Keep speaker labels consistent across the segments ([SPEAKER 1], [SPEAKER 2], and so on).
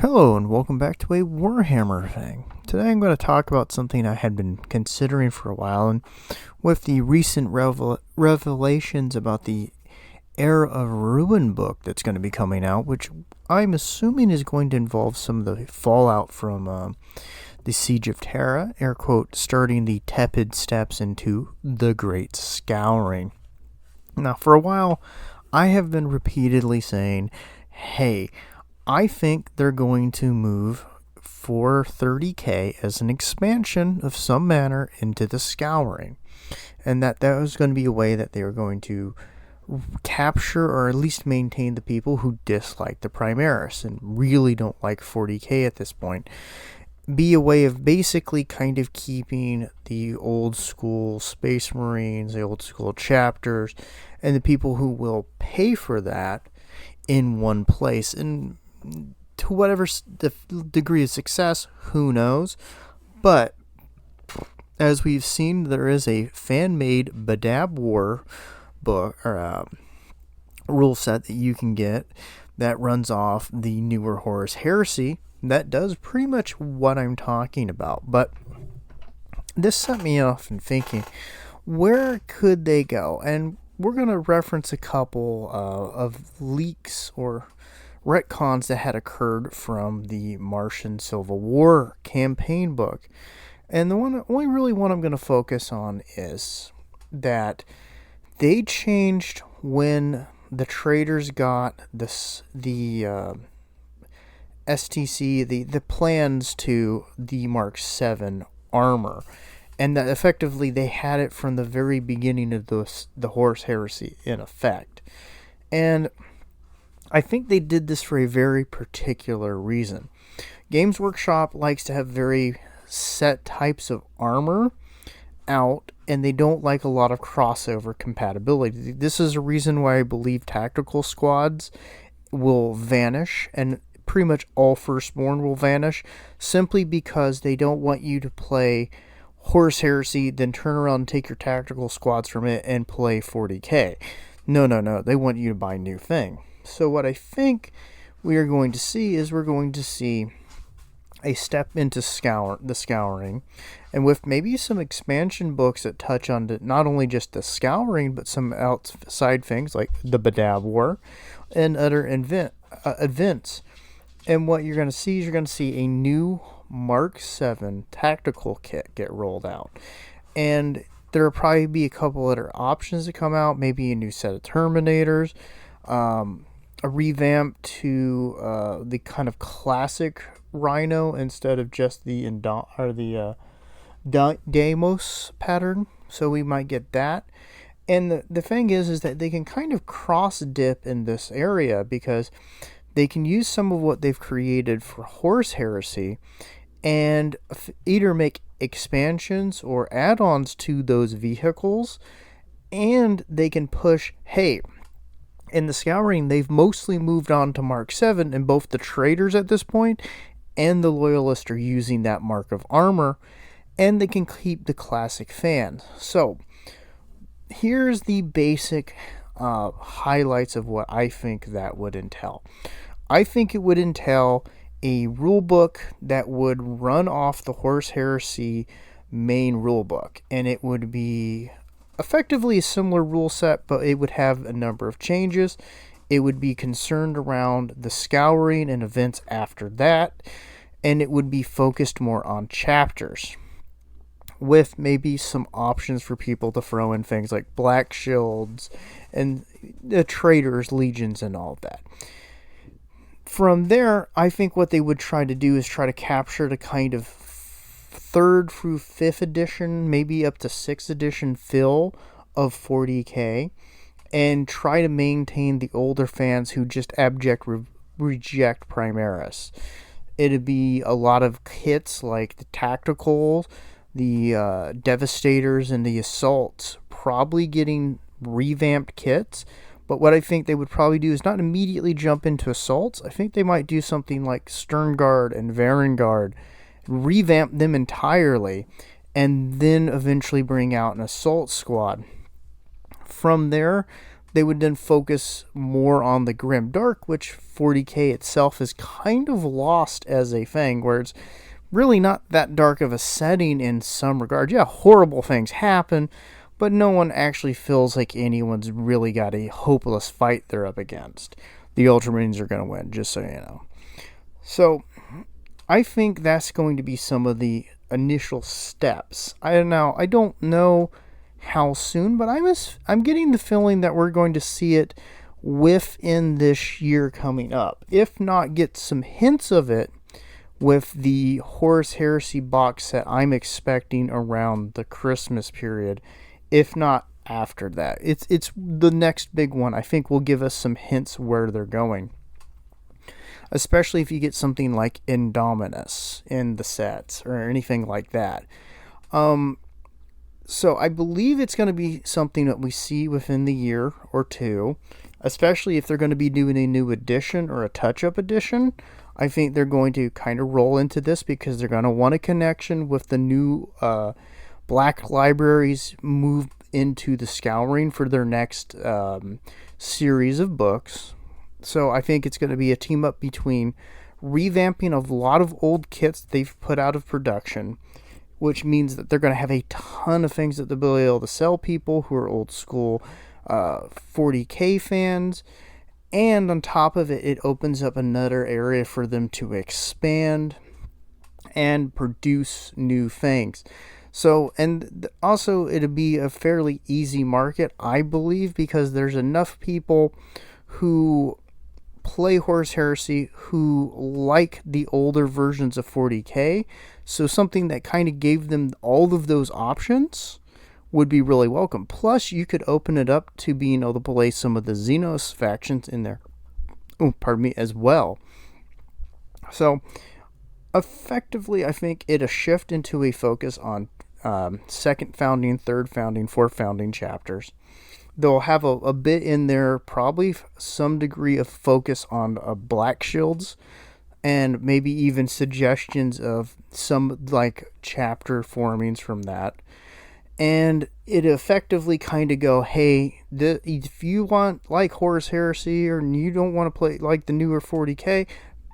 [SPEAKER 1] Hello and welcome back to a Warhammer thing. Today I'm going to talk about something I had been considering for a while, and with the recent revelations about the Era of Ruin book that's going to be coming out, which I'm assuming is going to involve some of the fallout from the Siege of Terra, air quote, starting the tepid steps into the Great Scouring. Now, for a while, I have been repeatedly saying, hey, I think they're going to move for 30k as an expansion of some manner into the Scouring. And that was going to be a way that they were going to capture or at least maintain the people who dislike the Primaris and really don't like 40k at this point. Be a way of basically kind of keeping the old school Space Marines, the old school chapters, and the people who will pay for that in one place. And to whatever degree of success, who knows? But as we've seen, there is a fan-made Badab War book or rule set that you can get that runs off the newer Horus Heresy that does pretty much what I'm talking about. But this set me off in thinking, where could they go? And we're going to reference a couple of leaks or retcons that had occurred from the Martian Civil War campaign book. And the only really one I'm going to focus on is that they changed when the traders got the STC, the plans to the Mark 7 armor. And that effectively they had it from the very beginning of the Horus Heresy in effect. And I think they did this for a very particular reason. Games Workshop likes to have very set types of armor out, and they don't like a lot of crossover compatibility. This is a reason why I believe tactical squads will vanish, and pretty much all Firstborn will vanish, simply because they don't want you to play Horus Heresy, then turn around and take your tactical squads from it and play 40k. No. They want you to buy a new thing. So what I think we are going to see is we're going to see a step into the Scouring, and with maybe some expansion books that touch on not only just the Scouring, but some outside things like the Badab War and other events. And what you're going to see is you're going to see a new Mark 7 tactical kit get rolled out. And there will probably be a couple other options to come out, maybe a new set of Terminators, a revamp to the kind of classic Rhino instead of just the Deimos pattern. So we might get that. And the thing is that they can kind of cross dip in this area because they can use some of what they've created for Horus Heresy and either make expansions or add-ons to those vehicles, and they can push, hey, in the Scouring, they've mostly moved on to Mark 7, and both the traders at this point and the Loyalists are using that mark of armor, and they can keep the classic fans. So, here's the basic highlights of what I think that would entail. I think it would entail a rulebook that would run off the Horus Heresy main rulebook, and it would be effectively a similar rule set, but it would have a number of changes. It would be concerned around the Scouring and events after that, and it would be focused more on chapters, with maybe some options for people to throw in things like Black Shields and the Traders, Legions, and all of that. From there, I think what they would try to do is try to capture the kind of 3rd through 5th edition, maybe up to 6th edition feel of 40k, and try to maintain the older fans who just abject reject Primaris. It'd be a lot of kits like the Tacticals, the Devastators, and the Assaults, probably getting revamped kits. But what I think they would probably do is not immediately jump into Assaults. I think they might do something like Sternguard and Varengard, revamp them entirely, and then eventually bring out an Assault squad. From there, they would then focus more on the grim dark, which 40k itself is kind of lost as a thing, where it's really not that dark of a setting in some regard. Yeah, horrible things happen, but no one actually feels like anyone's really got a hopeless fight they're up against. The Ultramarines are going to win, just so you know. So, I think that's going to be some of the initial steps. I don't know how soon, but I'm getting the feeling that we're going to see it within this year coming up. If not, get some hints of it with the Horus Heresy box set I'm expecting around the Christmas period. If not after that, it's the next big one. I think will give us some hints where they're going, especially if you get something like Indominus in the sets or anything like that. So I believe it's going to be something that we see within the year or two, especially if they're going to be doing a new edition or a touch-up edition. I think they're going to kind of roll into this because they're going to want a connection with the new Black Libraries move into the Scouring for their next series of books. So I think it's going to be a team up between revamping a lot of old kits they've put out of production, which means that they're going to have a ton of things that they'll be able to sell people who are old school 40k fans. And on top of it, it opens up another area for them to expand and produce new things. So, and also it'll be a fairly easy market, I believe, because there's enough people who play Horus Heresy who like the older versions of 40k. So something that kind of gave them all of those options would be really welcome. Plus, you could open it up to being able to play some of the Xenos factions in there. As well. So, effectively, I think it'll shift into a focus on second founding, third founding, fourth founding chapters. They'll have a bit in there, probably some degree of focus on black shields, and maybe even suggestions of some like chapter formings from that. And it effectively kind of go, hey, if you want like Horus Heresy or you don't want to play like the newer 40k,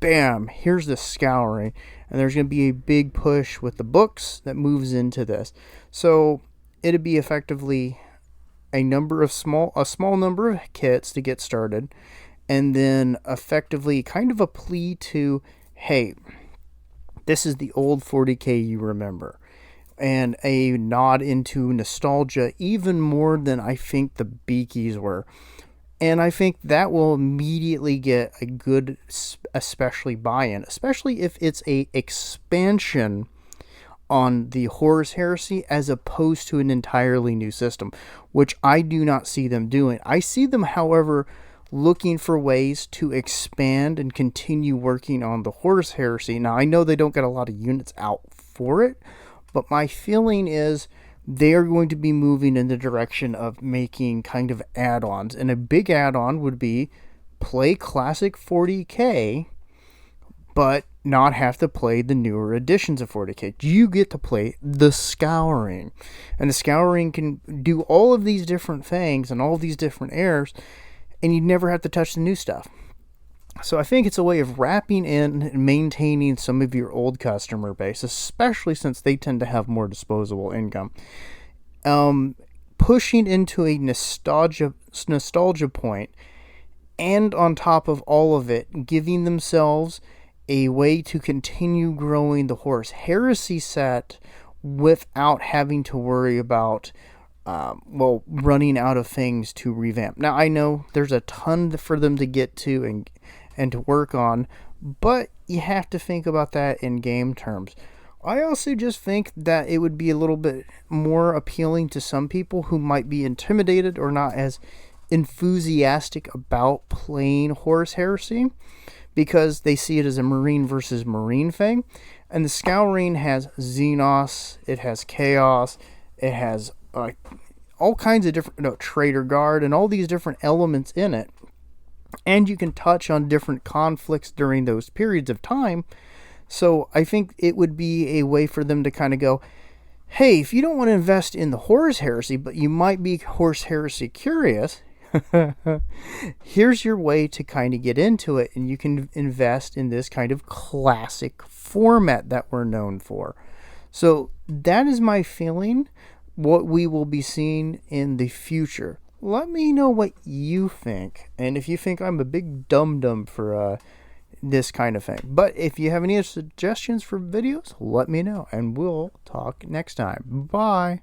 [SPEAKER 1] bam, here's the Scouring. And there's going to be a big push with the books that moves into this. So it'd be effectively a small number of kits to get started. And then effectively kind of a plea to, hey, this is the old 40k you remember. And a nod into nostalgia even more than I think the Beakies were. And I think that will immediately get a good, especially buy-in, especially if it's a expansion on the Horus Heresy as opposed to an entirely new system, which I do not see them doing. I see them, however, looking for ways to expand and continue working on the Horus Heresy. Now, I know they don't get a lot of units out for it, but my feeling is they are going to be moving in the direction of making kind of add-ons. And a big add-on would be play classic 40k, but not have to play the newer editions of 40k. You get to play the Scouring. And the Scouring can do all of these different things and all of these different eras, and you never have to touch the new stuff. So I think it's a way of wrapping in and maintaining some of your old customer base, especially since they tend to have more disposable income. Pushing into a nostalgia point, and on top of all of it, giving themselves a way to continue growing the Horus Heresy set without having to worry about running out of things to revamp. Now, I know there's a ton for them to get to and to work on, but you have to think about that in game terms. I also just think that it would be a little bit more appealing to some people who might be intimidated or not as enthusiastic about playing Horus Heresy, because they see it as a Marine versus Marine thing. And the Scouring has Xenos, it has Chaos, it has all kinds of different Traitor Guard and all these different elements in it. And you can touch on different conflicts during those periods of time. So I think it would be a way for them to kind of go, hey, if you don't want to invest in the Horus Heresy, but you might be Horus Heresy curious, Here's your way to kind of get into it, and you can invest in this kind of classic format that we're known for. So that is my feeling, what we will be seeing in the future. Let me know what you think, and if you think I'm a big dum-dum for this kind of thing. But if you have any suggestions for videos, let me know, and we'll talk next time. Bye.